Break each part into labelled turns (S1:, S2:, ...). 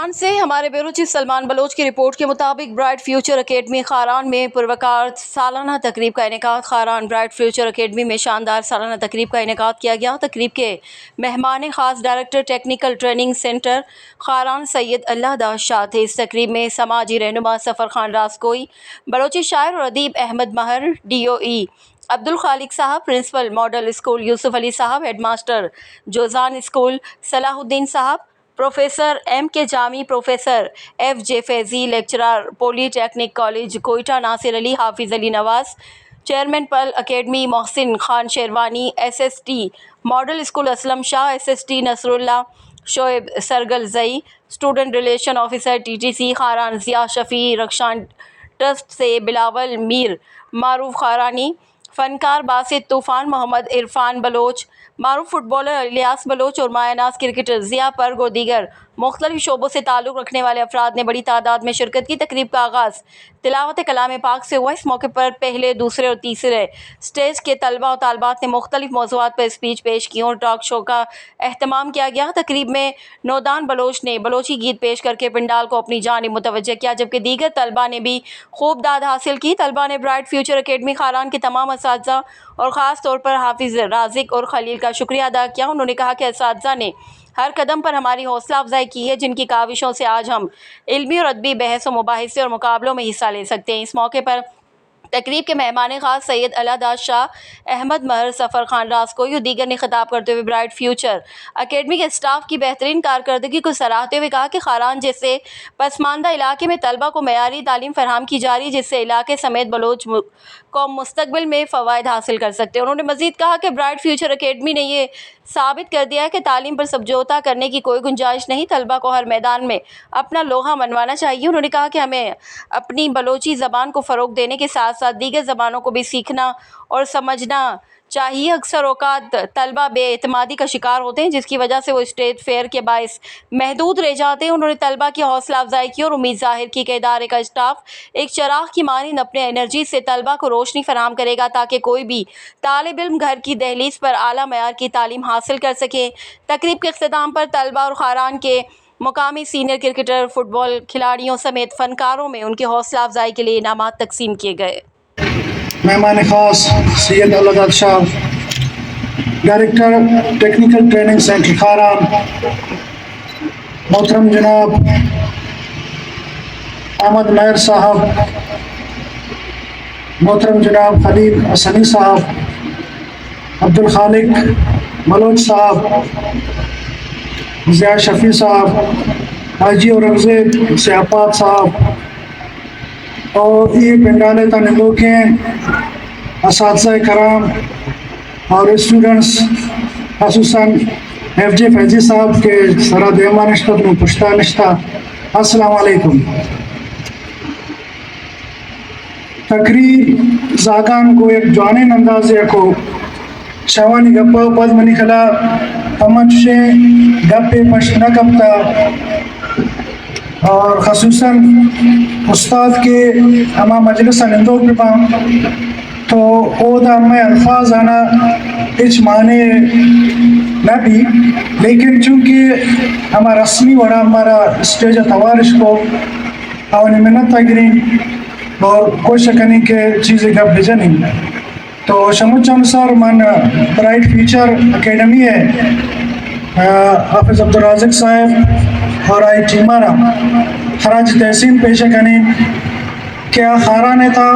S1: خاران سے ہمارے bureau chief Salman Baloch کی رپورٹ کے مطابق برائٹ فیوچر اکیڈمی خاران میں پروقار سالانہ تقریب کا انعقاد۔ خاران برائٹ فیوچر اکیڈمی میں شاندار سالانہ تقریب کا انعقاد کیا گیا۔ تقریب کے مہمان خاص director technical training centre Kharan Syed Allah Das Shah تھے۔ اس تقریب میں سماجی رہنما سفر خان راسکوئی، بلوچی شاعر اور ادیب احمد ماہر، ڈی او ای عبدالخالق صاحب، پرنسپل ماڈل اسکول یوسف علی صاحب، ہیڈ ماسٹر جوزان اسکول صلاح الدین صاحب، professor M K Jami, professor F J Faizi, lecturer polytechnic college Quetta Nasir Ali Hafiz Ali Nawaz, chairman پل academy Mohsin Khan Sherwani, S S T model school Aslam Shah, S S T Nasrullah, Shoaib Sargalzai, student relation officer T T C Kharan Zia Shafi, Rakhshan trust سے بلاول میر، معروف خارانی، فنکار باسط طوفان، محمد عرفان بلوچ، معروف fit bowler Ilyas Baloch اور مایہ ناز cricketer Zia پرگ اور دیگر مختلف شعبوں سے تعلق رکھنے والے افراد نے بڑی تعداد میں شرکت کی۔ تقریب کا آغاز تلاوت کلام پاک سے ہوا۔ اس موقع پر پہلے، دوسرے اور تیسرے سٹیج کے طلباء و طالبات نے مختلف موضوعات پر اسپیچ پیش کی اور ٹاک شو کا اہتمام کیا گیا۔ تقریب میں نودان بلوچ نے بلوچی گیت پیش کر کے پنڈال کو اپنی جانب متوجہ کیا، جبکہ دیگر طلباء نے بھی خوب داد حاصل کی۔ طلباء نے برائٹ فیوچر اکیڈمی خاران کے تمام اساتذہ اور خاص طور پر حافظ رازق اور خلیل کا شکریہ ادا کیا۔ انہوں نے کہا کہ اساتذہ نے ہر قدم پر ہماری حوصلہ افزائی کی ہے، جن کی کاوشوں سے آج ہم علمی اور ادبی بحث و مباحثے اور مقابلوں میں حصہ لے سکتے ہیں۔ اس موقع پر تقریب کے مہمان خاص سید اللہ داس شاہ، احمد مہر، سفر خان راسکوئی اور دیگر نے خطاب کرتے ہوئے برائٹ فیوچر اکیڈمی کے اسٹاف کی بہترین کارکردگی کو سراہتے ہوئے کہا کہ خاران جیسے پسماندہ علاقے میں طلباء کو معیاری تعلیم فراہم کی جا رہی ہے، جس سے علاقے سمیت بلوچ قوم مستقبل میں فوائد حاصل کر سکتے ہیں۔ انہوں نے مزید کہا کہ برائٹ فیوچر اکیڈمی نے یہ ثابت کر دیا ہے کہ تعلیم پر سمجھوتہ کرنے کی کوئی گنجائش نہیں، طلباء کو ہر میدان میں اپنا لوہا منوانا چاہیے۔ انہوں نے کہا کہ ہمیں اپنی بلوچی زبان کو فروغ دینے کے ساتھ ساتھ دیگر زبانوں کو بھی سیکھنا اور سمجھنا چاہیے۔ اکثر اوقات طلباء بے اعتمادی کا شکار ہوتے ہیں، جس کی وجہ سے وہ اسٹیج فیئر کے باعث محدود رہ جاتے ہیں۔ انہوں نے طلباء کی حوصلہ افزائی کی اور امید ظاہر کی کہ ادارے کا اسٹاف ایک چراغ کی مانند اپنے انرجی سے طلباء کو روشنی فراہم کرے گا تاکہ کوئی بھی طالب علم گھر کی دہلیز پر اعلیٰ معیار کی تعلیم حاصل کر سکے۔ تقریب کے اختتام پر طلباء اور خاران کے مقامی سینئر کرکٹر، فٹ بال کھلاڑیوں سمیت فنکاروں میں ان کی حوصلہ افزائی کے لیے انعامات تقسیم کیے گئے۔
S2: مہمان خاص Syed Allah Das Shah, director technical training centre Kharan, محترم جناب احمد ماہر صاحب، محترم جناب خلیل حسنی صاحب، عبدالخالق بلوچ صاحب، ضیاء شفیع صاحب، حاجی اورنگزیب سیاپات صاحب اور یہ پنڈالے تنگوں کے اساتذہ کرام اور اسٹوڈنٹس، خصوصاً ایف جے فیضی صاحب کے سرا دیما نشتہ میں پشتہ نشتہ، السلام علیکم۔ تقریر زاگان کو ایک جوانین اندازے کو شوانی گپا پد منی خلا پمچے گپے پشت نہ کپتا اور خصوصاً استاد کے ہما مجلس نندو پہ تو او دا میں الفاظ آنا اچ معنی نہ بھی، لیکن چونکہ ہما رسمی وڑا ہمارا اسٹیج توارش کو اوانی منت تگرین اور کوشش کرنے کے چیزیں گپ بھیجنی تو شموچ انصار من برائٹ فیوچر اکیڈمی ہے حافظ عبدالرازق صاحب اور آئی ٹیمارا خراج تحسین پیش کریں کیا خاران تھا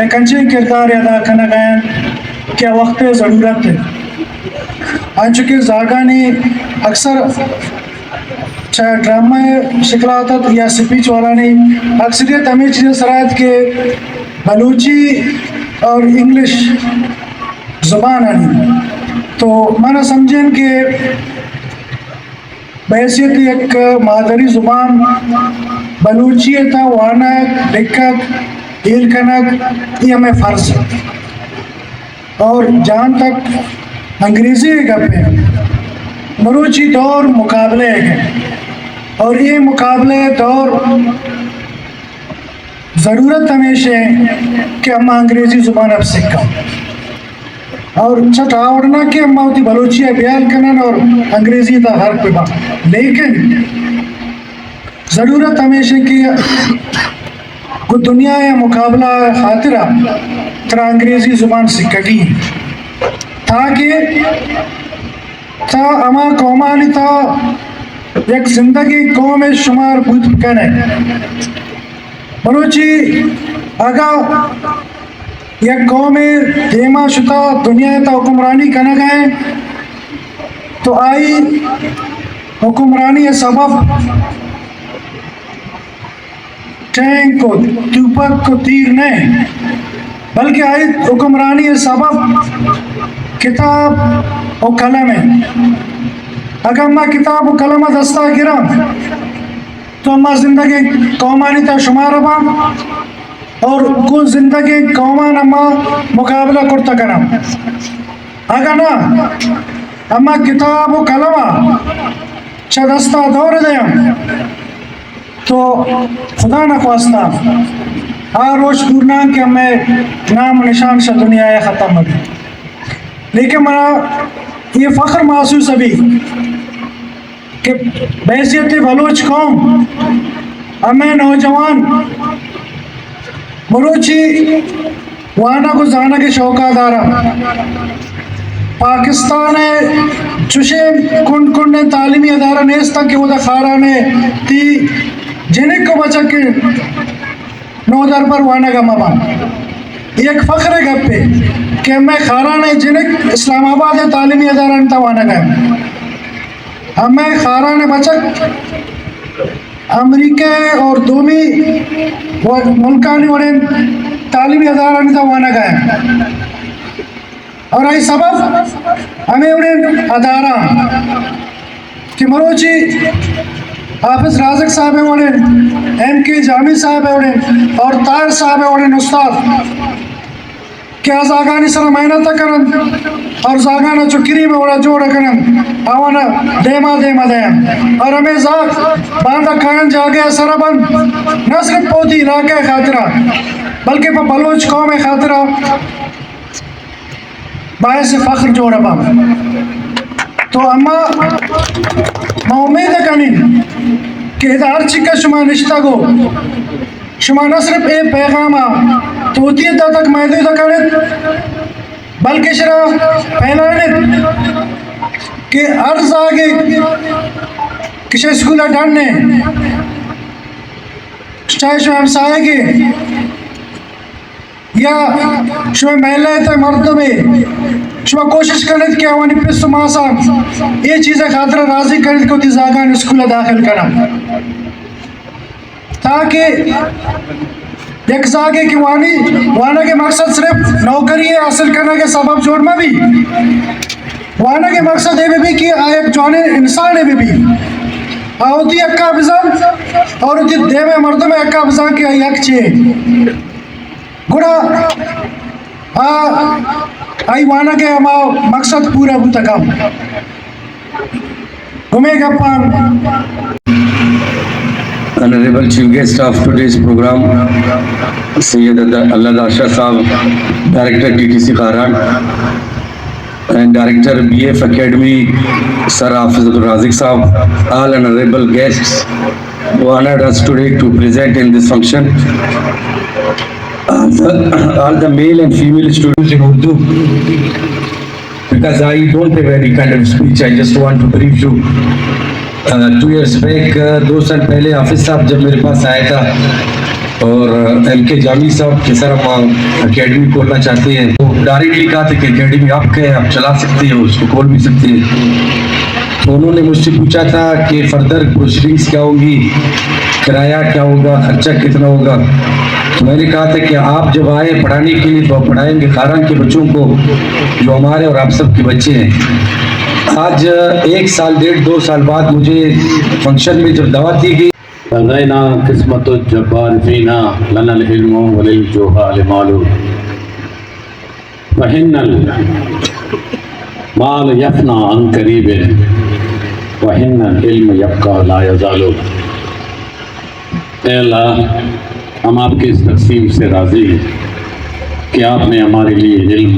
S2: ایک انچے کردار ادا کرنا گئے کیا وقت ضرورت ہے چونکہ زاگانی اکثر چاہے ڈرامہ شکلاتت یا سپیچ والا نہیں اکثریت ہمیں چیزیں سرائد کے بلوچی اور انگلش زبان آنی تو مانا سمجھیں کہ بحیثیت ایک مادری زبان بلوچی تھا وانا لکھت ہیل کنک یہ ہمیں فرض ہے اور جہاں تک انگریزی گپ ہے بلوچی دور مقابلے ہیں اور یہ مقابلے دور ضرورت ہمیشہ ہے کہ ہم انگریزی زبان اب سیکھا اور چھٹ آوڑنا کہ ہم بلوچی بیان کرنا اور انگریزی تا ہر پہ لیکن ضرورت ہمیشہ کی کو دنیا یا مقابلہ خاطرہ ترا انگریزی زبان سکھگی تاکہ تا اما قومانی تا یک زندگی قوم شمار بود کنے بروچی اگا یک قوم دیما شتا دنیا تا حکمرانی کنا گئے تو آئی حکمرانی سبب ٹینک کو توپک کو تیر نہیں بلکہ آئی حکمرانی سبب کتاب و قلم ہے اگر میں کتاب و قلم دستا گرا تو میں زندگی قومانی تا شمار با اور کو زندگی قومان اما مقابلہ کرتا کرا اگر نا اما کتاب و قلم چا دستا دور دیا تو خدا نخواستہ ہر روز دورنان کہ ہمیں نام و نشان سے دنیا ختم ہوگی لیکن میرا یہ فخر محسوس ابھی کہ بحیثیت بلوچ قوم ہمیں نوجوان بلوچی وانا کو زانا کے شوقہ دارا پاکستان چوشے کنڈ کنڈ تعلیمی ادارہ نیستا کہ وہ دا خارانے تی جنک کو بچا کے نو در پر وانا گا مبا ایک فخر ہے گھر پہ کہ میں خارانے جنک اسلام آباد تعلیمی ادارہ انتا وانا گا ہمیں خارانے بچک امریکہ اور دومی ملکانی وڑین تعلیمی ادارہ انتا وانا گا اور آئی سبب ہمیں انہیں ادارہ کہ مروچی حافظ رازق صاحب ہیں ایم کے جامی صاحب ہیں اور طاہر صاحب ہیں استاد کیا زاگانی سر محنت کرن اور زاگانا چکری میں وڑا جوڑا کرن آوانا دیما دیما دیم اور ہمیں زاگ باندھا کھان جاگے سر بند نہ صرف پوتی علاقہ خاطرہ بلکہ پا بلوچ قوم خاطرہ باعث فخر جوڑا با تو اما میں امید کنی کہ ادار چکا شما نشتا گو شما نہ صرف اے پیغامہ توتی دا تک میدوی دا کرت بلکہ شرا پھیلانت کہ عرض آگے کسی اسکولہ ڈھاننے چاہے شما ہمسائے گے یا شما محلہ تا مردم شما کوشش کرنے کہ آوانی پس ماسا یہ چیزیں خاطرہ راضی کرنے کو تی زاگان اسکولہ داخل کرنا تاکہ ایک زاگے کی وانا کے مقصد صرف نوکری حاصل کرنے کے سبب جوڑنا بھی وانا کے مقصد ہے بھی کہ ایک جوانے انسان ہے بھی آوتی اکا بزن اور ہوتی دیوے مردم اکا بزن کی ایک چیئے گوڑا آئی وانا کے ہما مقصد پورا بوتا کام گمے گپان
S3: Honorable Chief Guest of today's program, Sayyid Allah Dasha Sahab, Director TTC Kharan, and Director BF Academy, Sir Hafiz Razik Sahab, all honorable guests who honored us today to present in this function. All the male and female students in Urdu, because I don't have any kind of speech, I just want to brief you. 2 years back, 2 سال پہلے حافظ صاحب جب میرے پاس آیا تھا اور M K جامی صاحب کہ سر ہم اکیڈمی کھولنا چاہتے ہیں تو ڈائریکٹلی کہا تھا کہ اکیڈمی آپ کے آپ چلا سکتے ہیں اس کو کھول بھی سکتے ہیں تو انہوں نے مجھ سے پوچھا تھا کہ فردر پروسیڈنگس کیا ہوں گی کرایہ کیا ہوگا خرچہ کتنا ہوگا تو میں نے کہا تھا کہ آپ جب آئے پڑھانے کے لیے تو آپ پڑھائیں گے خاران کے بچوں کو جو ہمارے اور آپ سب کے بچے ہیں آج 1 سال 1.5 2 سال بعد مجھے فنکشن میں جب دعوت دی گئی
S4: قضینا قسمت الجبار فینا لنا العلم وللجہال مال وحن المال یفنا عن قریب وحن العلم یبقى لا یزال. اے اللہ ہم آپ کی اس تقسیم سے راضی ہیں کہ آپ نے ہمارے لیے علم